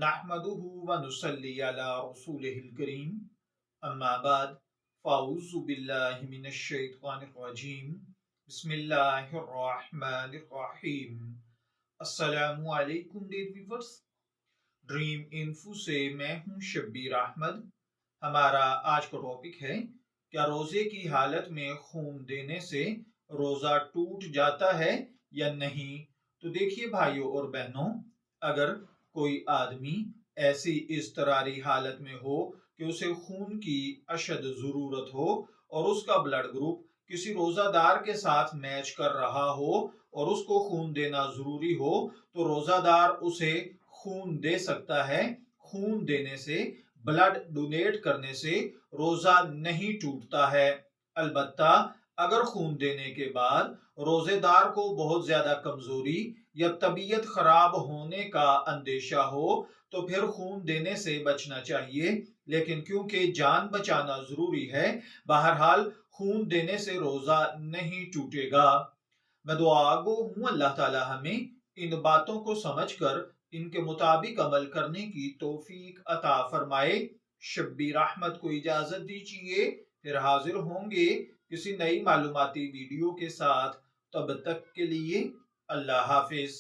नहमदुहु व नुसल्ली अला रसूलिहिल करीम अम्मा बाद फ़अऊज़ु बिल्लाहि मिनश शैतानिर रजीम बिस्मिल्लाहिर रहमानिर रहीम। अस्सलामु अलैकुम डियर व्यूअर्स, ड्रीम इन्फो से मैं हूं शब्बीर अहमद। हमारा आज का टॉपिक है, क्या रोजे की हालत में खून देने से रोजा टूट जाता है या नहीं। तो देखिए भाइयों और बहनों, अगर कोई आदमी ऐसी इज़्तिरारी हालत में हो कि उसे खून की अशद जरूरत हो और उसका ब्लड ग्रुप किसी रोजादार के साथ मैच कर रहा हो और उसको खून देना जरूरी हो, तो रोजादार उसे खून दे सकता है। खून देने से, ब्लड डोनेट करने से रोजा नहीं टूटता है। अलबत्ता अगर खून देने के बाद रोजेदार को बहुत ज्यादा कमजोरी या तबीयत खराब होने का अंदेशा हो तो फिर खून देने से बचना चाहिए। लेकिन क्योंकि जान बचाना जरूरी है, बहरहाल खून देने से रोजा नहीं टूटेगा। मैं दुआ गो हूं अल्लाह ताला हमें इन बातों को समझकर इनके मुताबिक अमल करने की तौफीक अता फरमाए। शब्बीर अहमद को इजाजत दीजिए, फिर हाजिर होंगे किसी नई मालूमाती वीडियो के साथ। तब तक के लिए अल्लाह हाफिज।